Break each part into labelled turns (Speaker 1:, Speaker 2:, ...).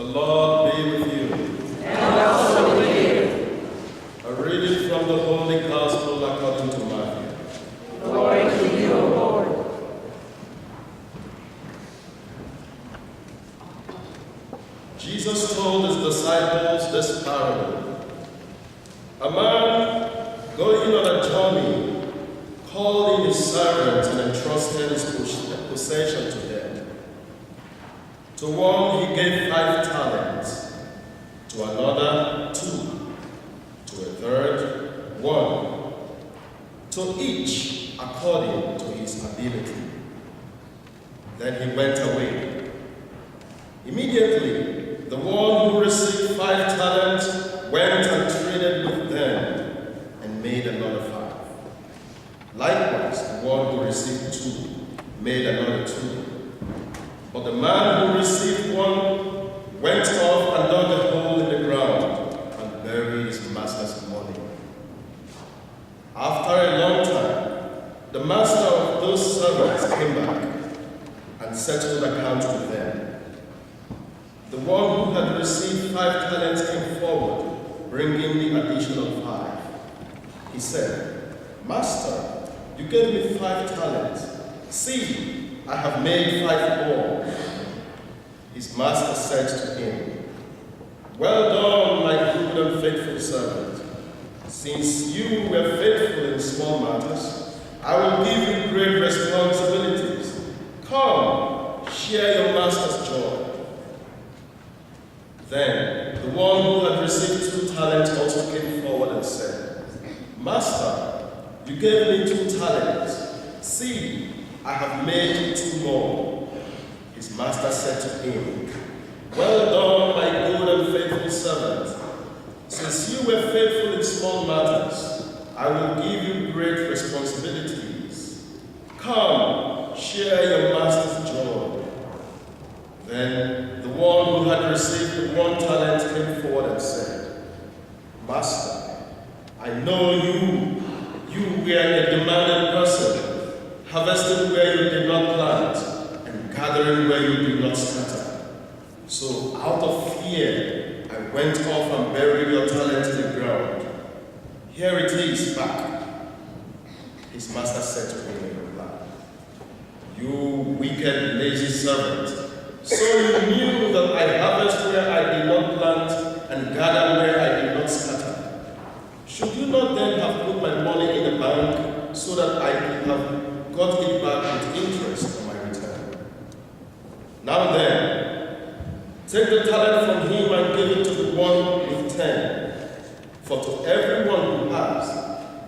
Speaker 1: Lord be with you.
Speaker 2: And also with you.
Speaker 1: A reading from the Holy Gospel according to Matthew.
Speaker 2: Glory to you, O Lord.
Speaker 1: Jesus told his disciples this parable. A man going on a journey called in his servants and entrusted his possession to them. To one he gave 5 talents, to another 2, to a third 1, to each according to his ability. Then he went away. Immediately, the one who received 5 talents went and traded with them and made another 5. Likewise, the one who received 2 made another 2. But the man who received 1 went off and dug a hole in the ground and buried his master's money. After a long time, the master of those servants came back and settled accounts with them. The one who had received 5 talents came forward, bringing the additional 5. He said, "Master, you gave me 5 talents. See, I have made 5 more." His master said to him, "Well done, my good and faithful servant. Since you were faithful in small matters, I will give you great responsibilities. Come, share your master's joy." Then the one who had received 2 talents also came forward and said, "Master, you gave me 2 talents. See, I have made 2 more." His master said to him, "Well done, my good and faithful servant. Since you were faithful in small matters, I will give you great responsibilities. Come, share your master's joy." Then the one who had received the 1 talent came forward and said, "Master, I know you were a demanding person, harvesting where you did not plant and gathering where you did not scatter. So out of fear, I went off and buried your talent in the ground. Here it is back." His master said to him in reply, "You wicked, lazy servant. So you knew that I harvest where I did not plant and gather where I did not scatter. Should you not then have put my money in the bank so that I could have got it back with interest on my return? Now then, take the talent from him and give it to the one with 10. For to everyone who has,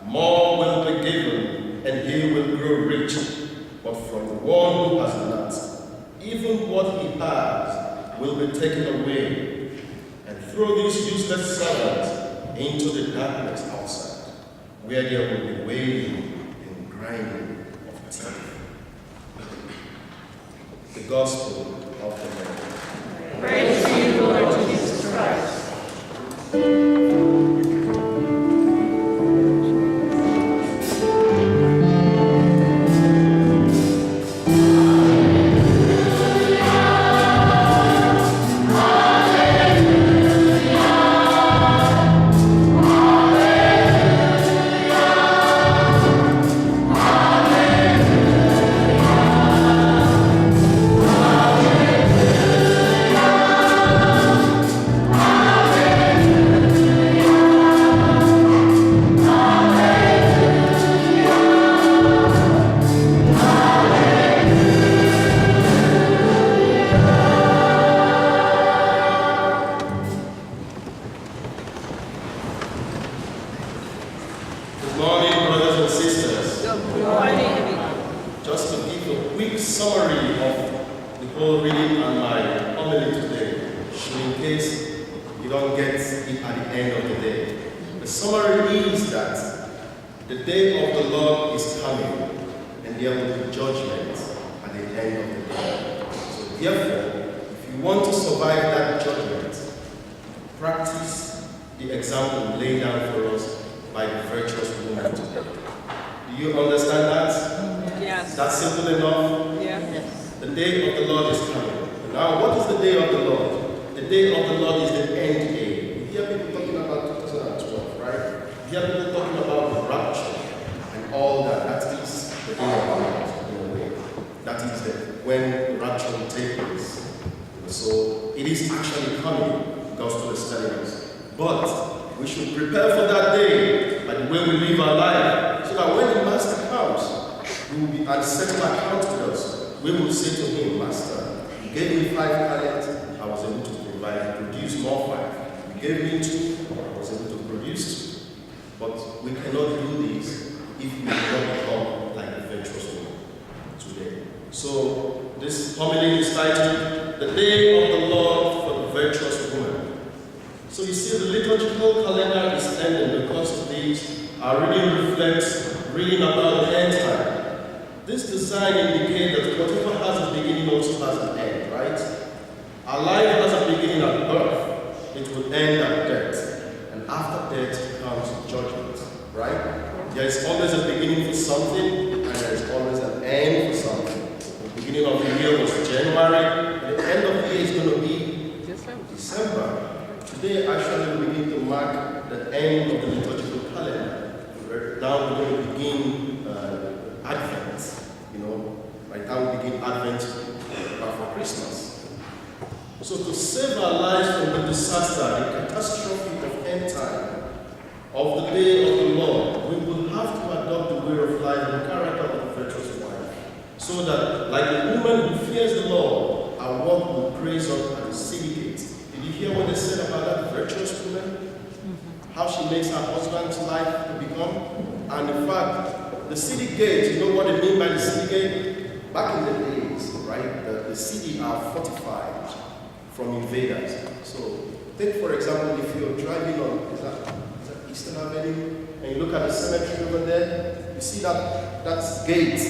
Speaker 1: more will be given, and he will grow rich. But from the one who has not, even what he has will be taken away. And throw these useless servants into the darkness outside, where there will be wailing and grinding of teeth." The Gospel of the Lord.
Speaker 2: Praise to you, Lord Jesus Christ.
Speaker 1: Do you understand that?
Speaker 2: Yes.
Speaker 1: That's simple enough?
Speaker 2: Yes.
Speaker 1: The day of the Lord is coming. Now, what is the day of the Lord? the day of the Lord is the end day. You hear people talking about 2012, right? You hear people talking about the rapture and all that. That is the day of the Lord, in a way. That is when the rapture will take place. So it is actually coming. The gospel is telling us. But we should prepare for that day by the way we live our life, so that when the Master comes, we will be and settle account with us. We will say to him, Master, you gave me 5 talents, I was able to produce more 5. You gave me 2, I was able to produce 2. But we cannot do this if we do not become like the virtuous woman today. So this homily is titled, The Day of the Lord for the Virtuous Woman. So you see, the liturgical calendar is ending because of these. Our reading reflects reading about the end time. This design indicates that whatever has a beginning also has an end, right? Our life has a beginning at birth. It will end at death. And after death comes judgment, right? There is always a beginning for something, and there is always an end for something. The beginning of the year was January, and the end of the year is going to be December. Today actually we begin to mark the end of the liturgical calendar. Now we're going to begin Advent. Right now we begin Advent for Christmas. So to save our lives from the disaster, the catastrophe of end time, of the day of the Lord, we will have to adopt the way of life and the character of the virtuous wife, so that, like the woman who fears the Lord, our walk will praise up at the city gate. Did you hear what they said about that virtuous woman? How she makes her husband's life to become? And in fact, the city gate, you know what they mean by the city gate? Back in the days, right, the city are fortified from invaders. So, take for example, if you're driving on, is that Eastern Avenue, and you look at the cemetery over there, you see that gate,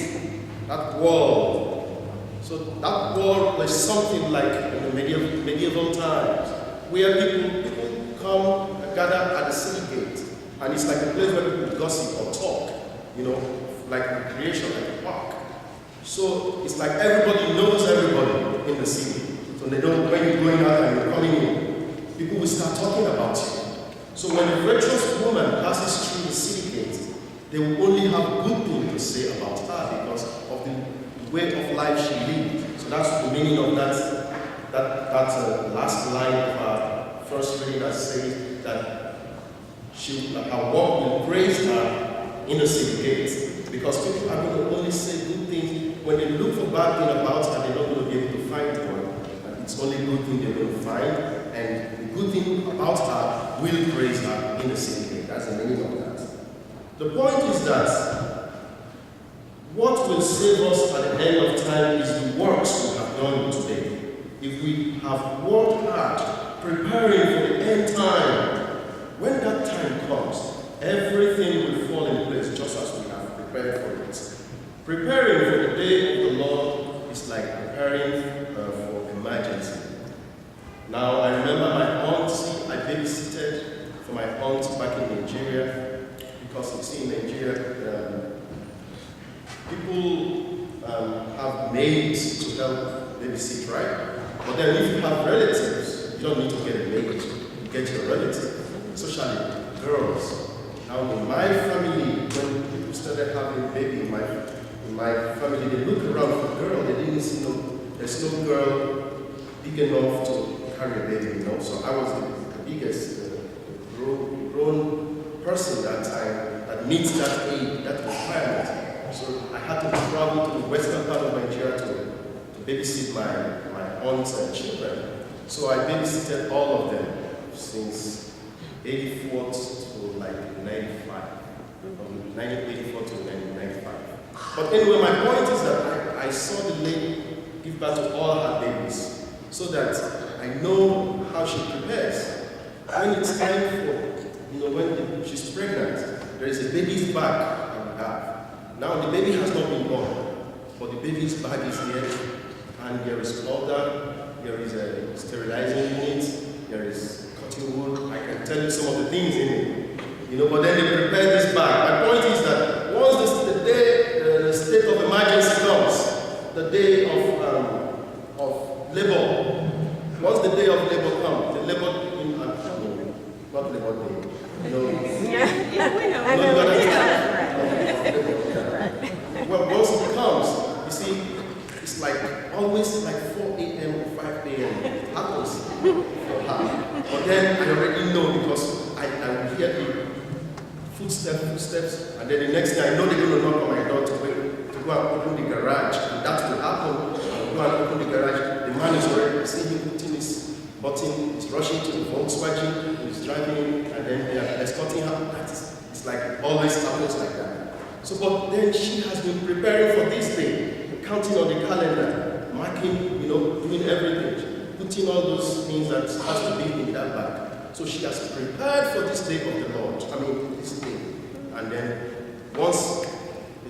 Speaker 1: that wall. So that wall was something like in the medieval times, where people come and gather at the city gate, and it's like a place where people gossip or talk, like recreation, like a park. So it's like everybody knows everybody in the city. So they don't, when you're going out and you're coming in, people will start talking about you. So when a virtuous woman passes through the city gate, they will only have good things to say about her because of the way of life she lived. So that's the meaning of that last line of our first reading that says that her walk will praise her in the city gate. Because people are going to only say good things. When they look for bad things about her, they're not going to be able to find one. And it's only good things they're going to find. And the good thing about her will praise her in the city gate. That's the meaning of that. The point is that what will save us at the end of time is the works we have done today. If we have worked hard preparing for the end time, when that time comes, everything will fall in place just as we have prepared for it. Preparing for the day of the Lord is like preparing for emergency. Now, I remember my auntie, I babysitted for my auntie back in Nigeria, because you see in Nigeria, people have maids to help babysit, right? But then if you have relatives, you don't need to get a maid, you get your relative, especially girls. Now in my family, when people started having a baby in my family, they looked around for a girl, they didn't see there's no girl big enough to carry a baby, So I was the biggest grown person that time that needs that aid, that requirement. So I had to travel to the western part of Nigeria to babysit my aunts and children. So I babysitted all of them since 84 to like 95. From 1984 to 1995. But anyway, my point is that I saw the lady give birth to all her babies, so that I know how she prepares. When it's time for, when she's pregnant, there is a baby's bag I will have. Now the baby has not been born, but the baby's bag is here, and there is powder, there is a sterilizing unit, there is cotton wool. I can tell you some of the things in it, but then they prepare this bag. My point is that once the day, the state of emergency comes, the day of labor, once the day of labor comes, the labor in not Labor Day. You know, well, once it comes, you see, it's like always like 4 a.m. or 5 a.m. It happens for her. But then I already know because I will hear the footsteps, and then the next thing I know they're going to knock on my door to go and open the garage. And that will happen. I'll go and open the garage. The man is already seeing him putting his button, he's rushing to the Volkswagen, he's driving, and then they are escorting her. It's like always happens like that. So, but then she has been preparing for this day, counting on the calendar, marking, doing everything, putting all those things that has to be in that bag. So she has prepared for this day of the Lord. This day. And then once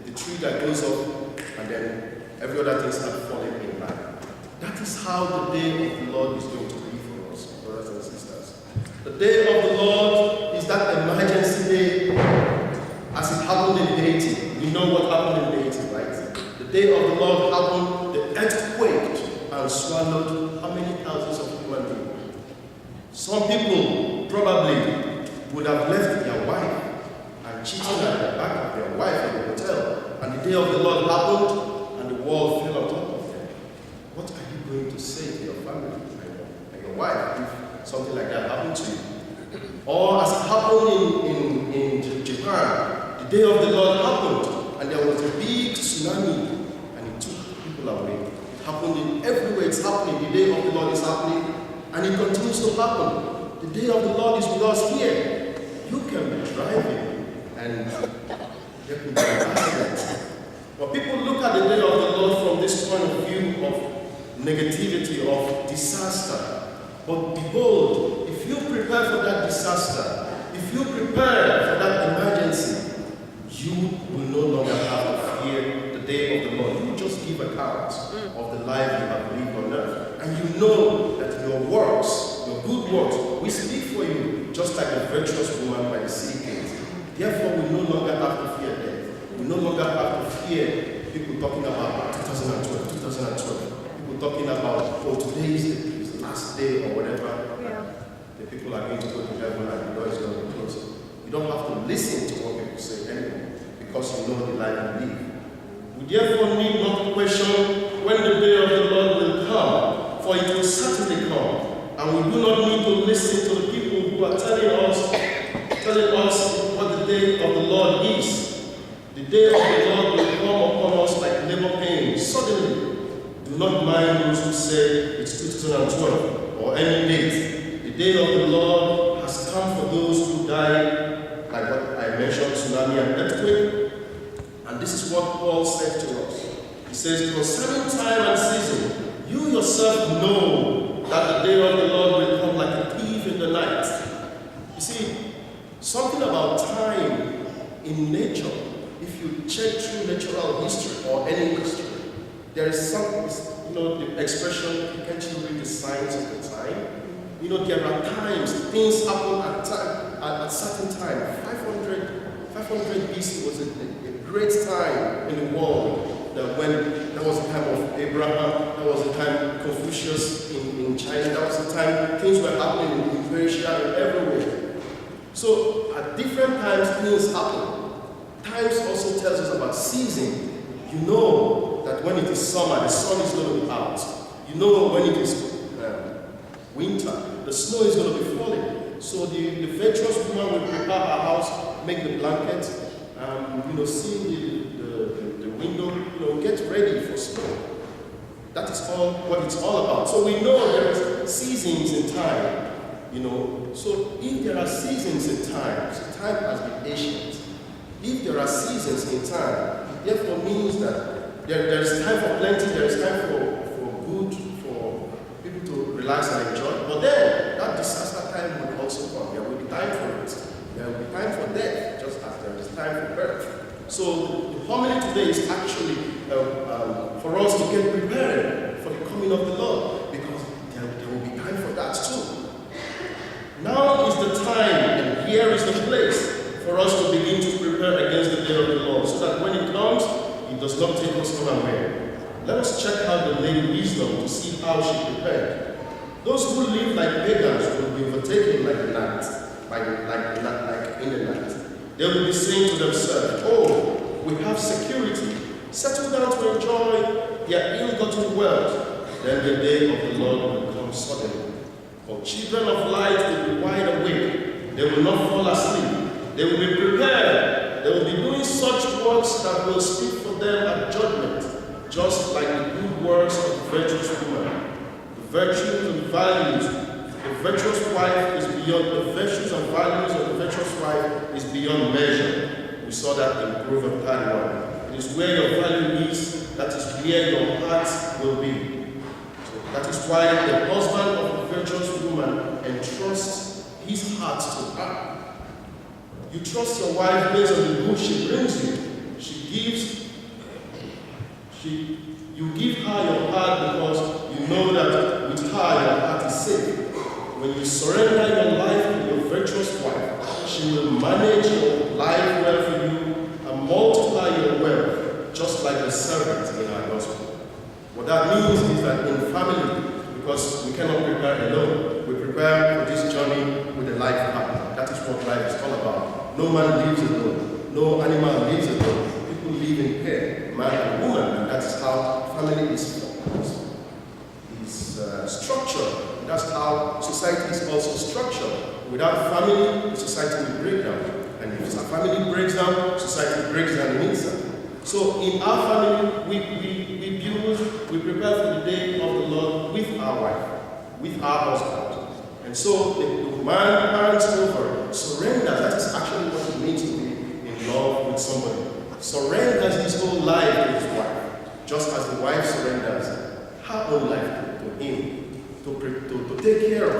Speaker 1: the tree that goes up, and then every other thing starts falling in line. That is how the day of the Lord is going to be for us, brothers and sisters. The day of the Lord is that emergency day, as it happened in Haiti. We know what happened in Haiti, right? The day of the Lord happened, the earth quaked and swallowed how many thousands of human beings? Some people probably would have left their wife and cheating at the back of their wife in the hotel. And the day of the Lord happened and the world fell on top of them. What are you going to say to your family and your wife if something like that happened to you? Or as it happened in Japan, the day of the Lord happened and there was a big tsunami and it took people away. It happened in everywhere. It's happening. The day of the Lord is happening and it continues to happen. The day of the Lord is with us here. You can be driving and there can be an accident. But people look at the day of the Lord from this point of view of negativity, of disaster. But behold, if you prepare for that disaster, if you prepare for that emergency, you will no longer have to fear the day of the Lord. You just give account of the life you have lived on earth. And you know that your works, your good works, will speak for you, just like the virtuous woman by the sea gate. Therefore, we no longer have to fear death. We no longer have to fear people talking about 2012. People talking about, today is the last day or whatever. Yeah. The people are going to go to heaven and the door is going to be closed. You don't have to listen to what people say anymore because you know the life you live. We therefore need not question when the day of the Lord will come, for it will certainly come. And we do not need to listen to the people who are telling us what the day of the Lord is. The day of the Lord will come upon us like labor pains. Suddenly, do not mind those who say it's 2012 or any date. The day of the Lord has come for those who died, like what I mentioned, tsunami and earthquake. And this is what Paul said to us. He says, concerning time and season, you yourself know that the day of the Lord will come like a thief in the night. You see, something about time in nature, if you check through natural history or any history, there is something, the expression, can't you read the signs of the time? There are times, things happen at certain time. 500 BC was a great time in the world. When that was the time of Abraham, that was the time Confucius in China, that was the time things were happening in Persia and everywhere. So at different times things happen. Times also tells us about season. You know that when it is summer, the sun is going to be out. You know when it is winter, the snow is going to be falling. So the virtuous woman will prepare her house, make the blanket, see the window, get ready for snow. That is all what it's all about. So we know there are seasons in time, So if there are seasons in time, so time has been ancient. If there are seasons in time, it therefore means that there is time for plenty, there is time for good, for people to relax and enjoy. But then, that disaster time will also come. There will be time for it. There will be time for death, just as there is time for birth. So the homily today is actually for us to get prepared for the coming of the Lord, because there will be time for that too. Now is the time, and here is the place for us to begin to prepare against the day of the Lord, so that when it comes, it does not take us unaware. Let us check out the Lady Wisdom to see how she prepared. Those who live like pagans will be overtaken like the night, like in the night. They will be saying to themselves, "Oh, we have security. Settle down to enjoy their ill-gotten wealth. Then the day of the Lord will come suddenly. For children of light will be wide awake. They will not fall asleep. They will be prepared. They will be doing such works that will speak for them at judgment, just like the good works of the virtuous woman. The virtues and values, the virtuous wife is beyond, the virtues and values of the virtuous wife is beyond measure. We saw that in Proverbs 31. It is where your value is, that is where your heart will be. So that is why the husband of a virtuous woman entrusts his heart to her. You trust your wife based on the good she brings you. You give her your heart because you know that with her your heart is safe. When you surrender your life to your virtuous wife, she will manage your life well for you and multiply your wealth, just like the servant in our gospel. What that means is that in family, because we cannot prepare alone, we prepare for this journey with a life partner. That is what life is all about. No man lives alone. No animal lives alone. People live in pair, man and woman, and that is how family is structured. That's how society is also structured. Without family, the society will break down. And if a family breaks down, society breaks down in itself. So in our family, we prepare for the day of the Lord with our wife, with our husband. And so the man hands over, surrenders. That is actually what it means to be in love with somebody. Surrenders his whole life to his wife, just as the wife surrenders her own life to him, to take care of.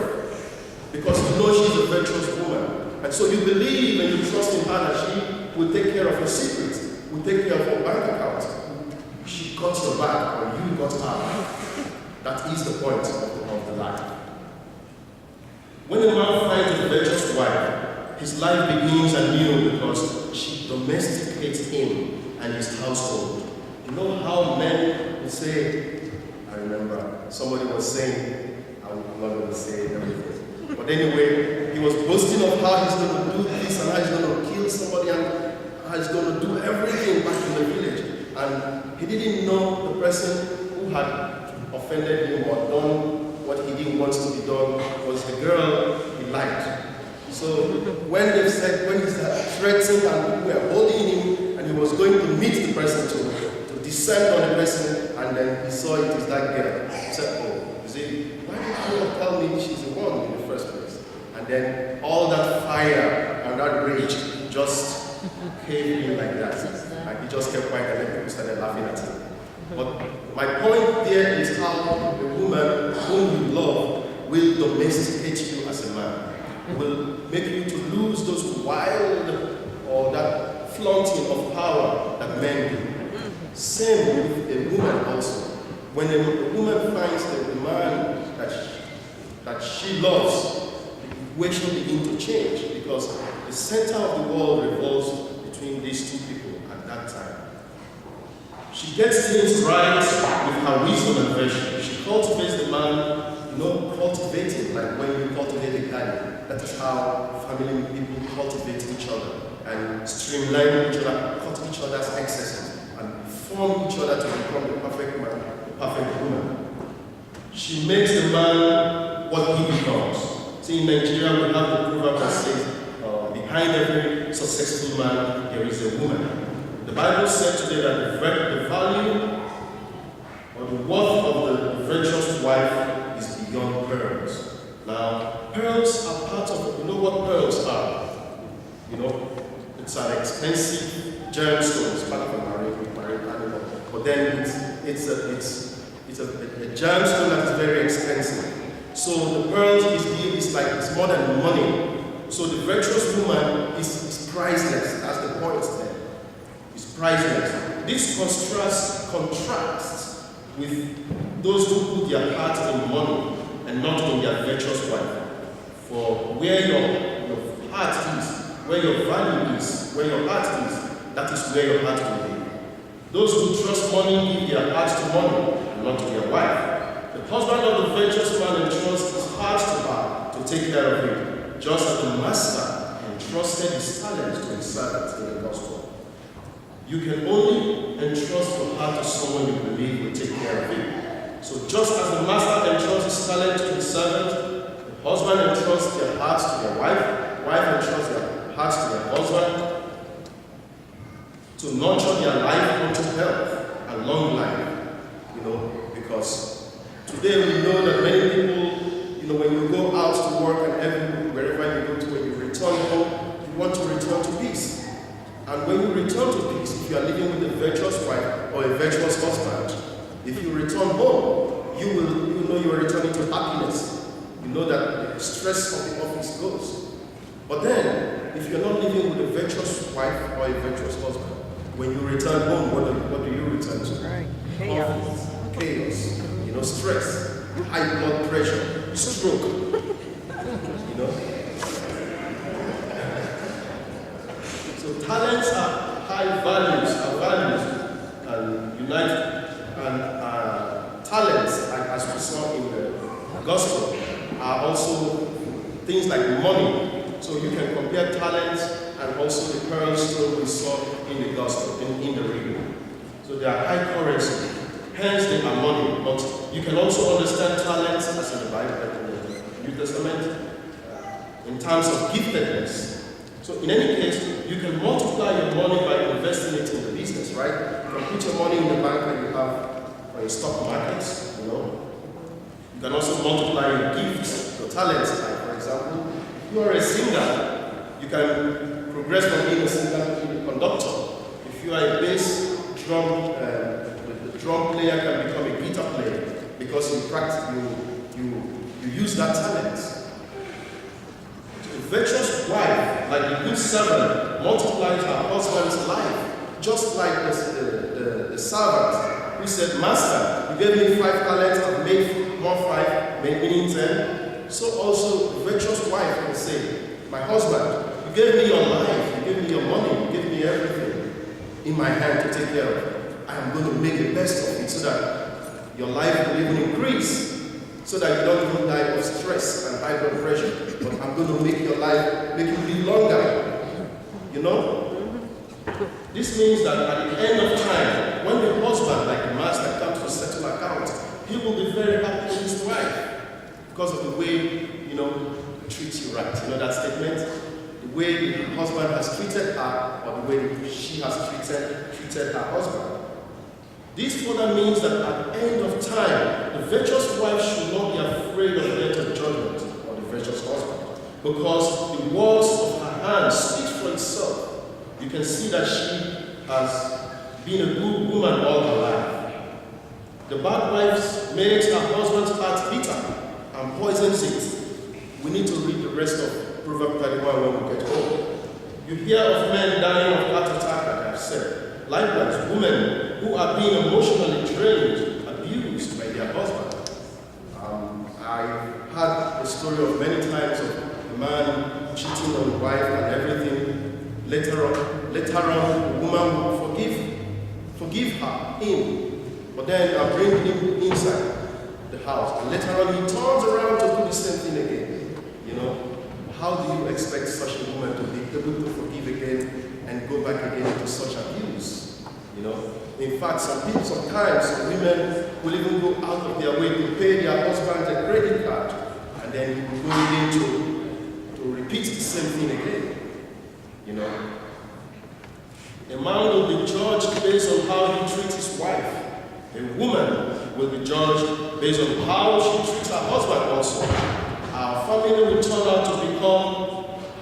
Speaker 1: Because you know she's a virtuous woman. And so you believe and you trust in her that she will take care of your secrets, will take care of your bank account. She got your back, or you got her. That is the point of the life. When a man finds a virtuous wife, his life begins anew because she domesticates him and his household. You know how men will say, I remember somebody was saying, I'm not going to say everything. But anyway, he was boasting of how he's going to do this and how he's going to kill somebody and how he's going to do everything back in the village. And he didn't know the person who had offended him or done what he didn't want to be done was the girl he liked. So when he started threatening and we were holding him and he was going to meet the person to descend on the person, and then he saw it is that girl. He said, "Oh, you see, why did you not tell me she's the one in the first place?" And then all that fire and that rage just came in like that. And he just kept quiet and then people started laughing at him. But my point there is how a woman whom you love will domesticate you as a man. Will make you to lose those wild or that flaunting of power that men do. Same with a woman also. When a woman finds the man that she loves, the equation begins to change because the center of the world revolves between these two people at that time. She gets things right with her wisdom and virtue. She cultivates the man, cultivating, like when you cultivate a garden. That is how family people cultivate each other and streamline each other, cut each other's excesses, and form each other to become the perfect man, the perfect woman. She makes the man what he becomes. See, in Nigeria, we have the proverb that says, behind every successful man, there is a woman. The Bible said today that the value or the worth of the virtuous wife is beyond pearls. Now, pearls are part of, you know what pearls are? It's an expensive gemstone, it's part of a marine animal. But then it's a gemstone that is very expensive. So the pearls is more than money. So the virtuous woman is priceless. That's the point there. It's priceless. This contrasts with those who put their heart in money and not in their virtuous wife. For where your heart is, where your value is, where your heart is, that is where your heart will be. Those who trust money give their hearts to money and not to their wife. The husband of the virtuous man entrusts his heart to her to take care of him, just as the master entrusted his talent to his servant in the gospel. You can only entrust your heart to someone you believe will take care of you. So just as the master entrusts his talent to his servant, the husband entrusts their hearts to their wife, wife entrusts their hearts to their husband, to nurture their life unto health and long life. Because today we know that many people, when you go out to work and wherever you go to, when you return home, you want to return to peace. And when you return to peace, if you are living with a virtuous wife or a virtuous husband, if you return home, you know you are returning to happiness. You know that the stress of the office goes. But then, if you're not living with a virtuous wife or a virtuous husband, when you return home, what do you return to?
Speaker 2: Right. Chaos.
Speaker 1: Chaos. Stress, high blood pressure, stroke. So talents are high values, and talents, as we saw in the gospel, are also things like money. So you can compare talents and also the pearl stone we saw in the gospel, in the reading. So they are high currency. Hence, they are money. But you can also understand talents, as in the Bible, in the New Testament, in terms of giftedness. So in any case, you can multiply your money by investing it in the business, right? You can put your money in the bank that you have for your stock markets, You can also multiply your gifts, your talents. Like, for example, if you are a singer, you can progress from being a singer to being a conductor. If you are a bass drum drum player can become a guitar player because you practice, you use that talent. A virtuous wife, like a good servant, multiplies her husband's life, just like the servant who said, "Master, you gave me 5 talents, I've made more 5, meaning 10." So also the virtuous wife can say, "My husband, you gave me your life, you gave me your money, you gave me everything in my hand to take care of. I am going to make the best of it so that your life will even increase, so that you don't even die of stress and high blood pressure. But I'm going to make your life, make you live longer." This means that at the end of time, when the husband, like the master, comes to settle accounts, he will be very happy with his wife because of the way, treats you right. That statement? The way the husband has treated her, or the way she has treated her husband. This further means that at the end of time, the virtuous wife should not be afraid of the death of judgment or the virtuous husband, because the words of her hands speak for itself. You can see that she has been a good woman all her life. The bad wife makes her husband's heart bitter and poisons it. We need to read the rest of Proverbs 31 when we get home. You hear of men dying of heart attack, like I've said. Likewise, women who are being emotionally drained, abused by their husband. I've had the story of many times of a man cheating on the wife and everything. Later on, the woman will forgive him, but then I'll bring him inside the house. And later on, he turns around to do the same thing again. How do you expect such a woman to be able to forgive again and go back again into such abuse? In fact, sometimes women will even go out of their way to pay their husband a credit card, and then he will go in to repeat the same thing again. A man will be judged based on how he treats his wife. A woman will be judged based on how she treats her husband also. Our family will turn out to become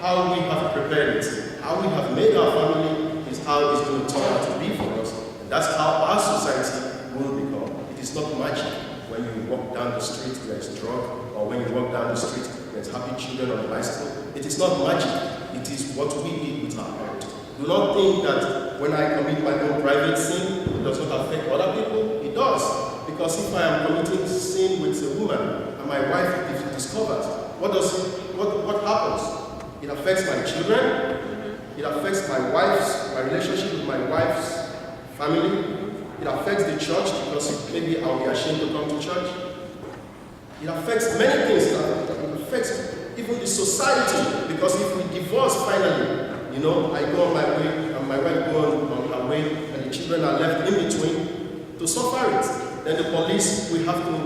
Speaker 1: how we have prepared it. How we have made our family is how it's going to turn out to be for us. And that's how our society will become. It is not magic. When you walk down the street, there's drug, or when you walk down the street, there's happy children on the bicycle. It is not magic. It is what we did with our heart. Do not think that when I commit my own private sin, it does not affect other people. It does. Because if I am committing sin with a woman and my wife is discovered, what happens? It affects my children. It affects my relationship with my wife's family. It affects the church because maybe I'll be ashamed to come to church. It affects many things. It affects even the society, because if we divorce finally, I go on my way and my wife go on her way, and the children are left in between to suffer it. Then the police will have to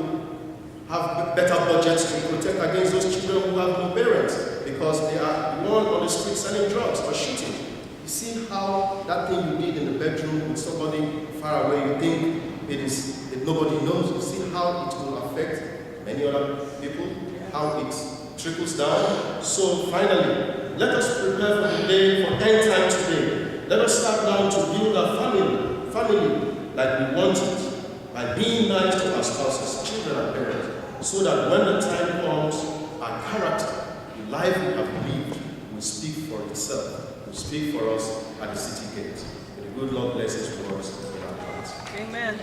Speaker 1: have better budgets to protect against those children who have no parents, because they are the one on the street selling drugs or shooting. You see how that thing you did in the bedroom with somebody far away, you think that nobody knows. You see how it will affect many other people, how it trickles down. So finally, let us prepare for the day, for end time today. Let us start now to build our family like we want it, by being nice to our spouses, children and parents, so that when the time comes, our character, the life we have lived, will speak for itself, will speak for us at the city gate. May the good Lord bless His words in our hearts.
Speaker 2: Amen.